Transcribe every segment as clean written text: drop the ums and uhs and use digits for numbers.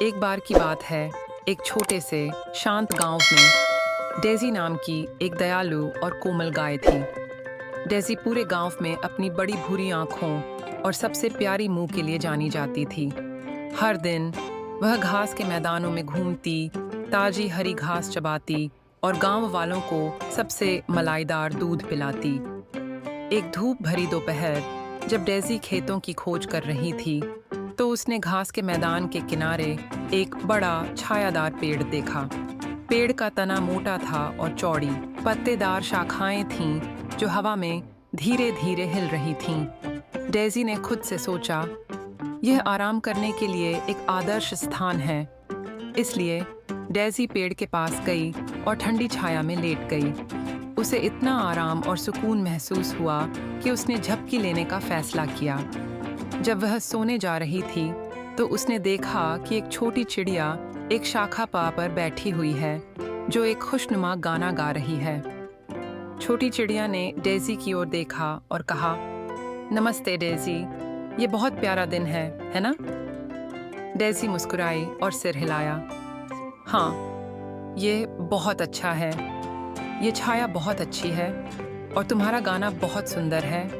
एक बार की बात है, एक छोटे से शांत गांव में डेज़ी नाम की एक दयालु और कोमल गाय थी। डेज़ी पूरे गांव में अपनी बड़ी भूरी आंखों और सबसे प्यारी मुंह के लिए जानी जाती थी। हर दिन वह घास के मैदानों में घूमती, ताजी हरी घास चबाती और गांव वालों को सबसे मलाईदार दूध पिलाती। एक धूप भरी दोपहर जब डेज़ी खेतों की खोज कर रही थी, तो उसने घास के मैदान के किनारे एक बड़ा छायादार पेड़ देखा। पेड़ का तना मोटा था और चौड़ी, पत्तेदार शाखाएं थीं जो हवा में धीरे धीरे हिल रही थीं। डेज़ी ने खुद से सोचा, यह आराम करने के लिए एक आदर्श स्थान है। इसलिए डेज़ी पेड़ के पास गई और ठंडी छाया में लेट गई। उसे इतना आराम और सुकून महसूस हुआ कि उसने झपकी लेने का फैसला किया। जब वह सोने जा रही थी, तो उसने देखा कि एक छोटी चिड़िया एक शाखा पर बैठी हुई है, जो एक खुशनुमा गाना गा रही है। छोटी चिड़िया ने डेज़ी की ओर देखा और कहा, नमस्ते डेज़ी, ये बहुत प्यारा दिन है ना? डेज़ी मुस्कुराई और सिर हिलाया। हाँ, ये बहुत अच्छा है। ये छाया बहुत अच्छी है और तुम्हारा गाना बहुत सुंदर है।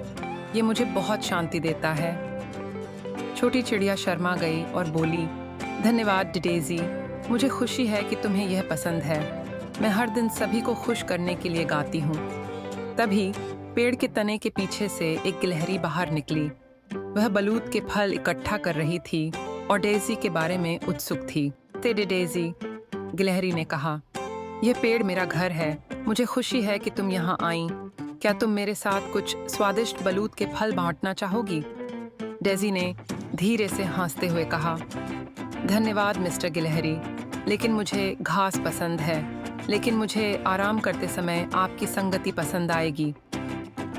ये मुझे बहुत शांति देता है। छोटी चिड़िया शर्मा गई और बोली, धन्यवाद डेज़ी, मुझे खुशी है कि तुम्हें यह पसंद है। मैं हर दिन सभी को खुश करने के लिए गाती हूँ। तभी पेड़ के तने के पीछे से एक गिलहरी बाहर निकली। वह बलूत के फल इकट्ठा कर रही थी और डेज़ी के बारे में उत्सुक थी। तेरे डेज़ी, गिलहरी ने कहा, यह पेड़ मेरा घर है। मुझे खुशी है कि तुम यहाँ आईं। क्या तुम मेरे साथ कुछ स्वादिष्ट बलूत के फल बांटना चाहोगी? डेज़ी ने धीरे से हंसते हुए कहा, धन्यवाद मिस्टर गिलहरी, लेकिन मुझे घास पसंद है। लेकिन मुझे आराम करते समय आपकी संगति पसंद आएगी।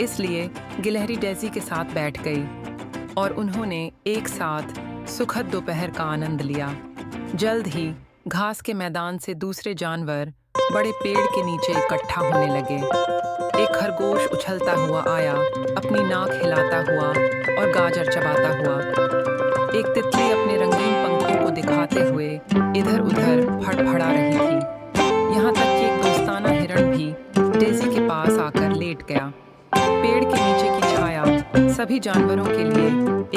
इसलिए गिलहरी डेज़ी के साथ बैठ गई और उन्होंने एक साथ सुखद दोपहर का आनंद लिया। जल्द ही घास के मैदान से दूसरे जानवर बड़े पेड़ के नीचे इकट्ठा होने लगे। एक खरगोश उछलता हुआ आया, अपनी नाक हिलाता हुआ और गाजर चबाता हुआ। एक तितली अपने रंगीन पंखों को दिखाते हुए इधर-उधर फड़फड़ा रही थी। यहाँ तक कि एक दोस्ताना हिरण भी डेज़ी के पास आकर लेट गया। पेड़ के नीचे की छाया सभी जानवरों के लिए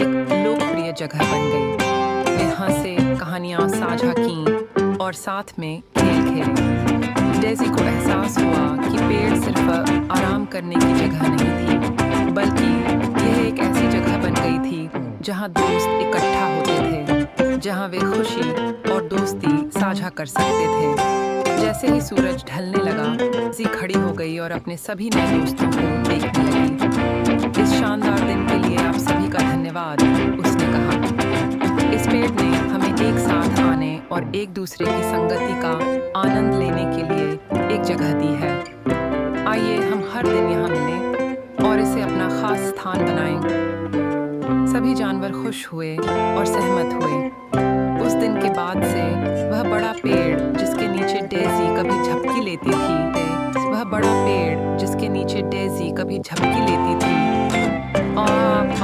एक लोकप्रिय जगह बन गई। वे हंसे, कहानियाँ साझा कीं और साथ में खेल खेले। डेज़ी को एहसास हुआ कि पेड़ सिर्फ आराम करने की जगह नहीं थी, बल्कि यह एक ऐसी जगह बन गई थी जहां दोस्त इकट्ठा होते थे, जहां वे खुशी और दोस्ती साझा कर सकते थे। जैसे ही सूरज ढलने लगा, डेज़ी खड़ी हो गई और अपने सभी नए दोस्तों को देखने लगी। इस शानदार दिन के लिए आप सभी का धन्यवाद, उसने कहा। इस पेड़ ने हमें एक साथ आने और एक दूसरे की संगति का आनंद लेने के लिए एक जगह दी है। आइए हम हर दिन यहाँ मिलें और इसे अपना खास स्थान बनाएं। सभी जानवर खुश हुए और सहमत हुए। उस दिन के बाद से वह बड़ा पेड़ जिसके नीचे डेज़ी कभी झपकी लेती थी, और